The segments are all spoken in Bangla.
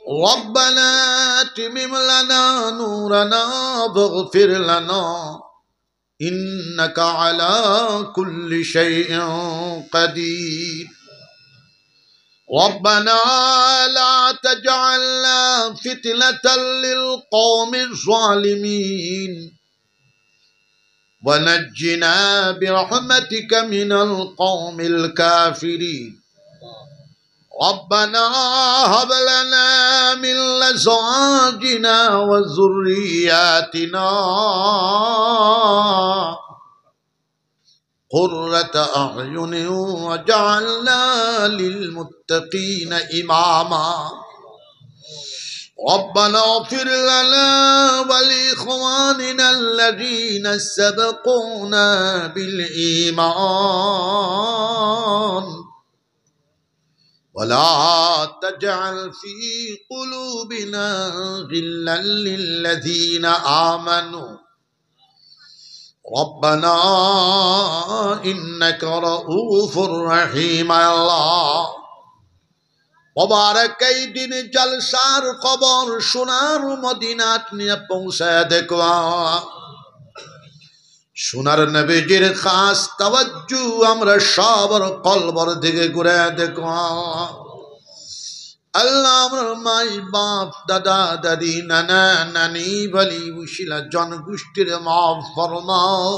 ربنا اتمم لنا نورنا واغفر لنا إنك على كل شيء قدير ربنا لا تجعلنا فتنة للقوم الظالمين ونجنا برحمتك من القوم الكافرين ربنا هب لنا من أزواجنا وذرياتنا قرة أعين وجعلنا للمتقين إماما ربنا اغفر لنا ولإخواننا الذين سبقونا بالإيمان ولا تجعل في قلوبنا غلا للذين آمنوا ربنا إنك رؤوف رحيم الله मुबारक कई दिन जलसार खबर সোনার মদিনাত নিয়ে পৌঁছায় দেখবা সোনার নবীজির খাস তাওয়াজ্জু আমরা সবার কলবর দিকে ঘুরে দেখবা আল্লাহ আমার মাই বাপ দাদা দাদি নানা নানি বলি উশিলা জনগোষ্ঠীর মাফ ফরমাও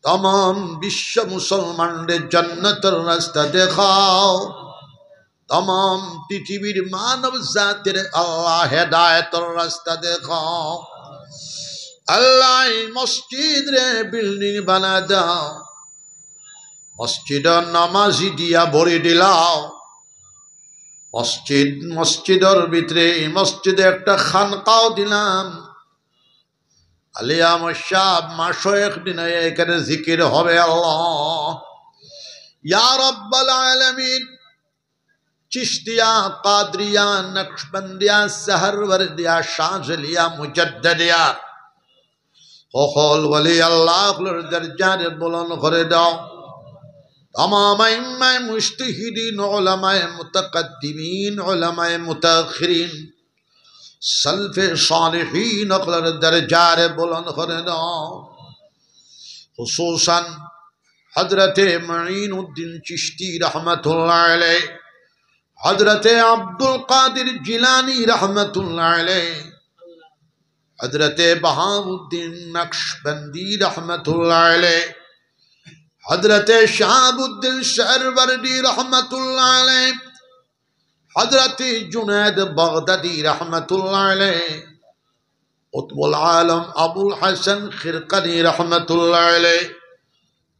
तमाम বিশ্ব মুসলমানদের জান্নাতের রাস্তা দেখাও तमाम पृथ्वीर मानव जातिर अल्लाह हेदायतर रास्ता देखो अल्लाह मस्जिद रे बिल्डिंग बना दाओ मस्जिद नमाजी दिया भरी दिलाओ मस्जिदर भितरे मस्जिद एकटा खानकाओ दिलाम आलिया मशाब माशोयख दिन एखाने जिकिर होबे अल्लाह या रब्बल आलामीन चिश्तिया कादरिया नक्शबंदिया सहरवर्दिया शाज़लिया मुजद्ददिया होल वली अल्लाह दर्जारे बुलंद करे दाओ तमाम इमाम मुज्तहिदीन उलमाए मुतक़द्दिमीन उलमाए मुतअख़िरीन सल्फ़े सालिहीन दर्जारे बुलंद करे दाओ खुसूसन हज़रत मईनुद्दीन चिश्ती रहमतुल्लाह अलैह हज़रत अब्दुल कादिर जिलानी रहमतुल्लाह अलैह हज़रत बहाउद्दीन नक्शबंदी रहमतुल्लाह अलैह हज़रत शहाबुद्दीन सहरवर्दी रहमतुल्लाह अलैह हज़रत जुनैद बगदादी रहमतुल्लाह अलैह कुतुबुल आलम अबुल हसन खिरकनी रहमतुल्लाह अलैह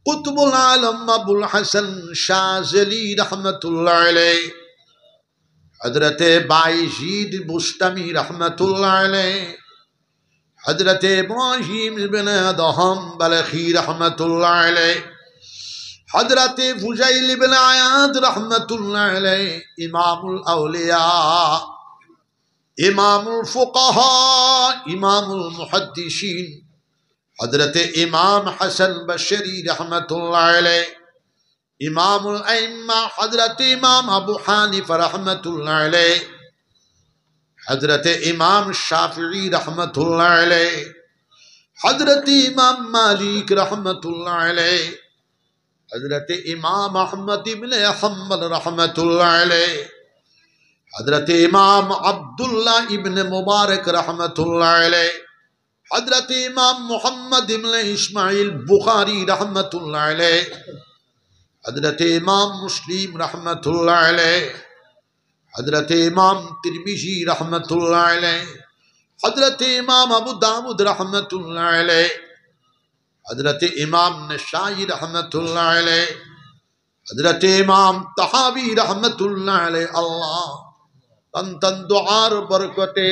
कुतुबुल आलम अबुल हसन शाज़ली रहमतुल्लाह अलैह हज़रत बायजीद बुस्तामी रहमतुल्लाह अलैह हज़रत इब्राहीम इब्न अदहम बलखी रहमतुल्लाह अलैह हज़रत फुज़ैल इब्न अयाद रहमतुल्लाह अलैह इमामुल औलिया इमामुल फुक़हा इमामुल मुहद्दिसीन हज़रत इमाम हसन बशरी रहमतुल्लाह अलैह इमामुल अइम्मा हज़रत इमाम अबू हानिफा रहमतुल्लाह अलैह हज़रत इमाम शाफिई रहमतुल्लाह अलैह हज़रत इमाम मालिक रहमतुल्लाह अलैह हज़रत इमाम अहमद इब्न हम्बल रहमतुल्लाह अलैह हज़रत इमाम अब्दुल्लाह इब्न मुबारक रहमतुल्लाह अलैह हज़रत इमाम मुहम्मद इब्न इस्माइल बुखारी रहमतुल्लाह अलैह हज़रत इमाम मुस्लिम रहमतुल्लाह अलैह हज़रत इमाम तिरमिज़ी रहमतुल्लाह अलैह हज़रत इमाम अबू दाऊद रहमतुल्लाह अलैह हज़रत इमाम नसाई रहमतुल्लाह अलैह हज़रत इमाम तहावी रहमतुल्लाह अलैह अल्लाह तन तन दुआर बरकते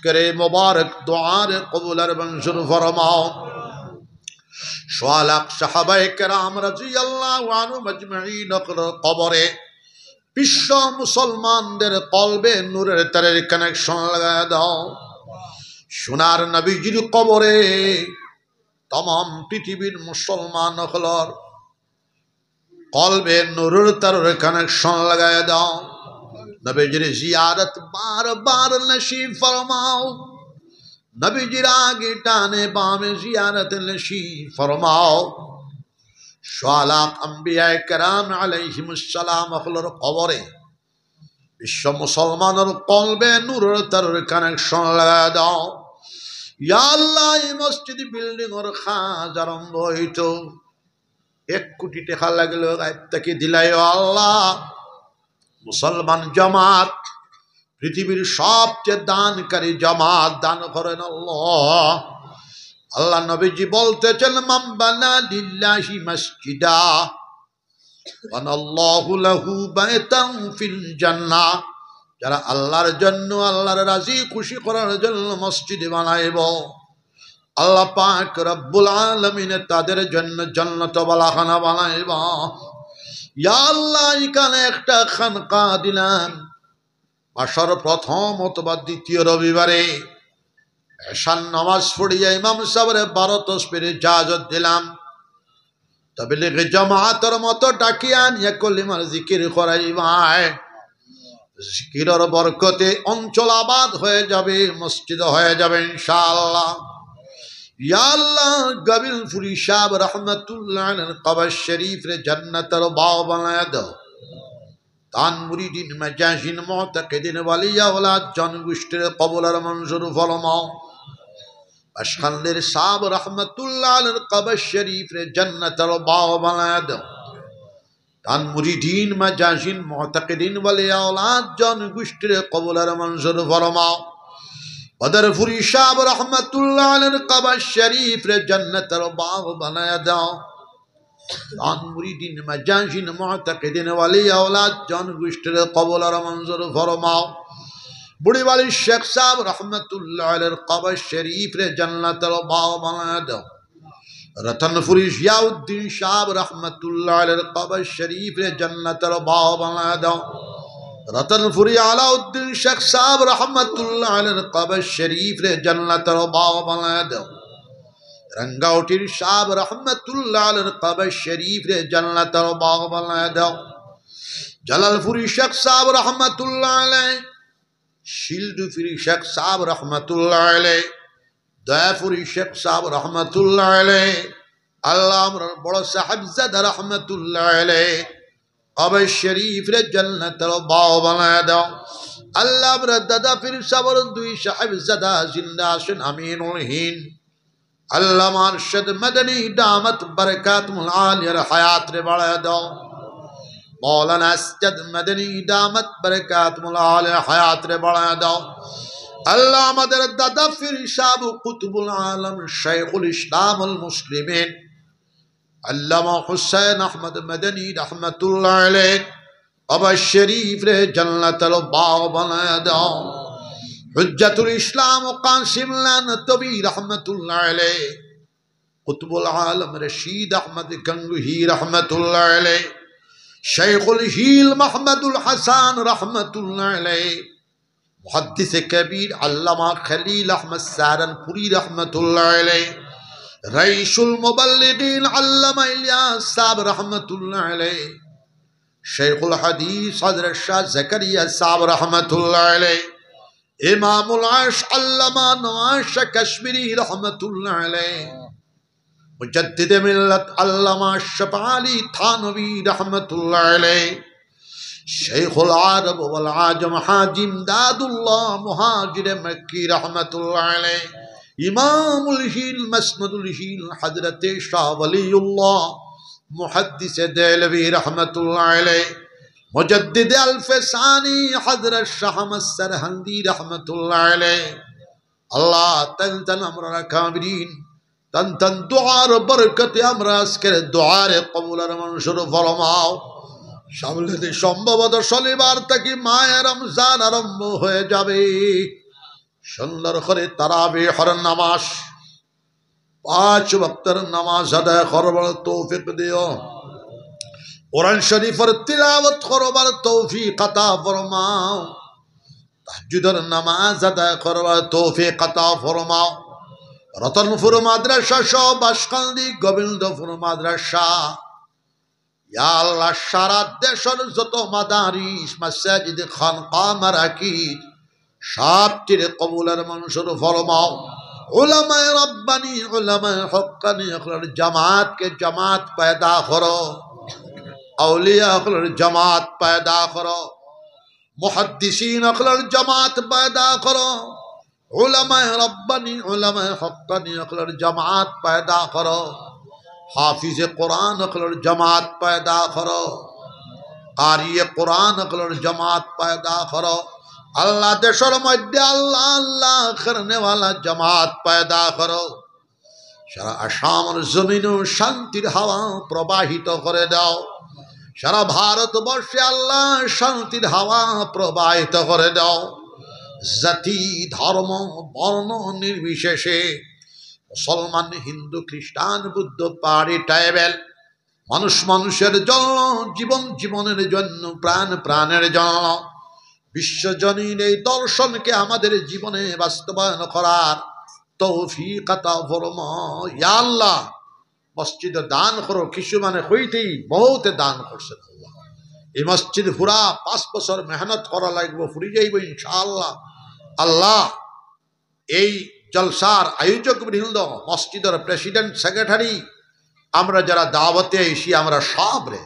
करे मुबारक दुआर कबूल मंजूर फरमाओ शालाक साहाबाए केराम राज़ियाल्लाहु अन्हुम अजमाइन कबरे विश्व मुसलमानदेर कलबे नूरेर तारेर कानेक्शन लगाया दाओ सोनार नबीजिर कबरे तमाम पृथिवीर मुसलमान कलबे नूरेर तारेर कानेक्शन लगाया दाओ নবীজির জিয়ারত বারবার নসিব ফরমাও, নবীজির আগে ডানে বামে জিয়ারত নসিব ফরমাও। শালাক আম্বিয়ায়ে কেরাম আলাইহিমুস সালাম হলোর কবরে বিশ্ব মুসলমানের কলবে নূরের তারের কানেকশন লাগা দাও। ইয়া আল্লাহ, এই মসজিদ বিল্ডিং এর কাজ আরম্ভ হইতো, 1 কোটি টাকা লাগলো গায়েব থেকে দিলাই আল্লাহ। মুসলমান জামাত পৃথিবীর সবচেয়ে দানকারী জামাত, দান করেন আল্লাহ। আল্লাহ নবীজি বলতেছেন, মান বানা লিল্লাহি মসজিদা বানাল্লাহু লাহু বাইতান ফিল জান্নাহ, যারা আল্লাহর জন্য, আল্লাহর রাজি খুশি করার জন্য মসজিদ বানাইব, আল্লাহ পাক রব্বুল আলামিন তাদের জন্য জান্নাত বালাখানা বানাইব। ইয়া আল্লাহ, এখানে একটা খানকা দিলাম, মাসের প্রথম অথবা দ্বিতীয় রবিবারে এশার নামাজ পড়িয়া ইমাম সাহেবের 12 তাসবিহের ইজাজত দিলাম। তাবলীগ জামাতের মতো ডাকিয়া নিয়ে কলিমার জিকির করাইবায়, জিকিরের বরকতে অঞ্চল আবাদ হয়ে যাবে, মসজিদ হয়ে যাবে ইনশাআল্লাহ। ইয়া আল্লাহ, গাবিলপুরি সাহেব রহমাতুল্লাহ আলাইহির কবর শরীফ রে জান্নাতের বাগ বানায়া দাও। তান মুরিদিন মাজাহিন মুতাকিদিন ওয়ালিয়া ওয়ালাদ জনগোষ্ঠীর কবুল আর মঞ্জুর ফরমাও। আশখানদের সাহেব রহমাতুল্লাহ আলাইহির কবর শরীফ রে জান্নাতের বাগ বানায়া দাও। তান মুরিদিন মাজাহিন মুতাকিদিন ওয়ালিয়া ওয়ালাদ জনগোষ্ঠীর কবুল আর মঞ্জুর ফরমাও। বদরপুরি সাহেব রহমাতুল্লাহ আলাইহির কবর শরীফ রে জান্নাতের বাগ বানায়া দাও। তান মুরিদিন মাজাহিন মুতাকিদিন ওয়ালিয়া ওয়ালাদ জনগোষ্ঠীর কবুল আর মঞ্জুর ফরমাও। বুড়িবাড়ির শেখ সাহেব রহমাতুল্লাহ আলাইহির কবর শরীফ রে জান্নাতের বাগ বানায়া দাও। রতনপুরি জিয়াউদ্দিন সাহেব রহমাতুল্লাহ আলাইহির কবর শরীফ রে জান্নাতের বাগ বানায়া দাও। রতনপুরি আলাউদ্দিন শেখ সাহেব রহমাতুল্লাহ আলাইহির কবর শরীফ রে জান্নাতের বাগ বানায়া দাও। রঙ্গাউটির সাহেব রহমাতুল্লাহ আলাইহির কবর শরীফ রে জান্নাতের বাগ বানায়া দাও। জালালপুরি শেখ সাহেব রহমাতুল্লাহ আলাইহি, শিলডুপুরি শেখ সাহেব রহমাতুল্লাহ আলাইহি, দয়াপুরি শেখ সাহেব রহমাতুল্লাহ আলাইহি, আল্লাহ আমরার বড় সাহেবজাদা রহমাতুল্লাহ আলাইহি কবর শরীফ রে জান্নাতের বাগ বানায়া দাও। আল্লাহ আমরার দাদা পীর সাহেবের 2 সাহেবজাদা জিন্দা আছেন, আমিনুল হিন্দ আল্লামা আরশাদ মদনী দামত বরকাতুল আলিয়ার হায়াত রে বাড়ায়া দাও। মৌলানা আসজাদ মদনী দামত বরকাতুল আলিয়ার হায়াত রে বাড়ায়া দাও। আল্লাহ আমাদের দাদা পীর সাহেব কুতুবুল আলম শাইখুল ইসলামুল মুসলিমিন আল্লামা হুসাইন আহমদ মদনী রহমাতুল্লাহ আলাইহি কবর শরীফ রে জান্নাতের বাগ বানায়া দাও। হুজ্জাতুল ইসলাম কাসিম লানতবী রহমাতুল্লাহ আলাইহি, কুতুবুল আলম রশিদ আহমদ গঙ্গুহি রহমাতুল্লাহ আলাইহি, শাইখুল হিল মাহমুদুল হাসান রহমাতুল্লাহ আলাইহি, মুহাদ্দিস কবির আল্লামা খলিল আহমদ সাহারানপুরি রহমাতুল্লাহ আলাইহি, রাইসুল মুবাল্লিগিন আল্লামা ইলিয়াস সাহেব রহমাতুল্লাহ আলাইহি, শাইখুল হাদিস হযরত শাহ জাকারিয়া সাহেব রহমাতুল্লাহ আলাইহি, ইমামুল আশ আল্লামা নওয়াজ কাশ্মীরি রহমাতুল্লাহ আলাইহি, মুজাদ্দিদ মিল্লাত আল্লামা আশরাফ আলী থানভী রহমাতুল্লাহ আলাইহি, শাইখুল আরব ওয়াল আজম হাজী ইমদাদুল্লাহ মুহাজির মক্কি রহমাতুল্লাহ আলাইহি, ইমামুল হিল মাসনদুল হিল হযরত শাহ ওয়ালিউল্লাহ মুহাদ্দিস দেলভী রহমাতুল্লাহ আলাইহি, মুজাদ্দিদ আল-ফসানি হযরত শাহ আহমদ সরহন্দি রহমাতুল্লাহ আলাইহি। আল্লাহ তন তন আমরা কামিরিন তন তন দুআর বরকতে আমরা আজকের দুআর কবুল আর মনসুর ফরমাও। সামনে সম্ভবত শনিবার থেকে মাহে রমজান আরম্ভ হয়ে যাবে। সুন্দর করে তারাবিহর নামাজ 5 ওয়াক্তের নামাজ আদায় করবার তৌফিক দিও। কোরআন শরীফের তিলাওয়াত করবার তৌফিক আতা ফরমাও। তাহাজ্জুদের নামাজ আদায় করবার তৌফিক আতা ফরমাও। রতনপুর মাদ্রাসা সহ বাসকান্দি গোবিন্দপুর মাদ্রাসা ইয়া আল্লাহ সারা দেশের যত মাদারিস মাসাজিদ খানকা মারাকিজ সবটির কবুলের মনসুর ফরমাও। উলামায়ে রব্বানি উলামায়ে হক্কানি আখলার জামাত के जमात पैदा करो, औलिया अखलर जमात पैदा करो, मुहद्दिसीन अखलर जमात पैदा करो, उलमाए रब्बानी उलमाए हक्कानी अखलर जमात पैदा करो, हाफिज कुरान अखलर जमात पैदा करो, कारी कुरान अखलर जमात पैदा करो। अल्लाह देशर मध्य अल्लाह अल्लाह करने वाला जमात पैदा करो। सारा आसामर जमीन शांतिर हावा प्रवाहित करे दाओ। सारा भारतवर्षे अल्लाह शांतिर हावा प्रवाहित करे दाओ। जाति धर्म वर्ण निर्विशेषे मुसलमान हिंदू ख्रिस्टान बुद्ध पाहाड़ी ट्राइबल मानुष मानुषेर जन्य जीवन जीवनेर जन्य प्राण प्राणेर जन्य विश्वजनीन এই দর্শনকে আমাদের জীবনে বাস্তবায়ন করার তৌফিক আতা ফরমাও। ইয়া আল্লাহ মসজিদ দান করো। কিছু মানে হইতেই বহুত দান করছেন আল্লাহ। এই মসজিদ পুরা 5 বছর মেহনত করা লাগবে, ফুরি যাইব ইনশাআল্লাহ। আল্লাহ এই জলসার আয়োজক বৃন্দ মসজিদের প্রেসিডেন্ট সেক্রেটারি আমরা যারা দাওয়াতে এসি আমরা সব রে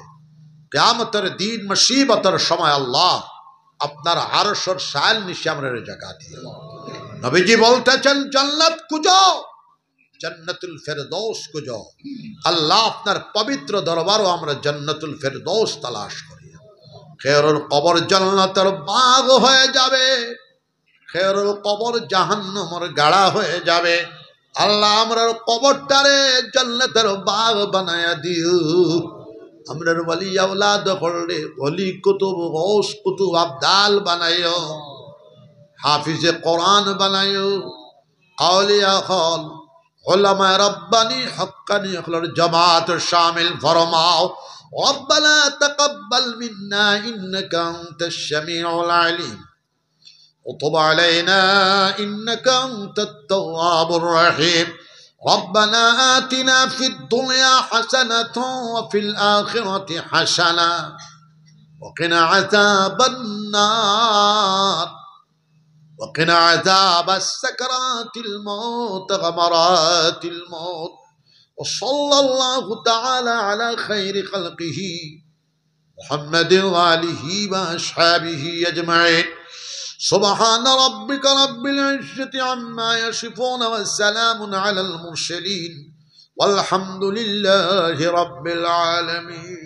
কিয়ামতের দিন মুসিবতের সময় আল্লাহ আপনার আরশের ছায়ার নিচে আমরা জায়গা দিও। নবীজি বলতেছেন জান্নাত খুঁজো, জান্নাতুল ফেরদৌস খুঁজো। আল্লাহ আপনার পবিত্র দরবারও আমরা জান্নাতুল ফেরদৌস তালাশ করি। খেয়রুল কবর জান্নাতের বাগ হয়ে যাবে, খেয়রুল কবর জাহান্নামের গাড়া হয়ে যাবে। আল্লাহ আমরার কবরটারে জান্নাতের বাগ বানায়া দিও। আমরার ওলি আওলাদ করলে ওলি কুতুব গৌস কুতুব আবদাল বানাইও, হাফিজে কোরআন বানাইও, আউলিয়া খল উলামা রব্বানি হক্কানি আখলার জামাত শামিল ফরমাও। রব্বানা তাকাব্বাল মিন্না ইন্নাকা আনতাশ শামিউল আলিম وتب علينا إنك أنت التواب الرحيم. ربنا آتنا في الدنيا حسنة وفي الآخرة حسنة وقنا عذاب النار وقنا عذاب السكرات الموت غمرات الموت. وصلى الله تعالى على خير خلقه محمد وآله وأصحابه أجمعين. سبحان ربك رب العزة عما يصفون والسلام على المرسلين والحمد لله رب العالمين.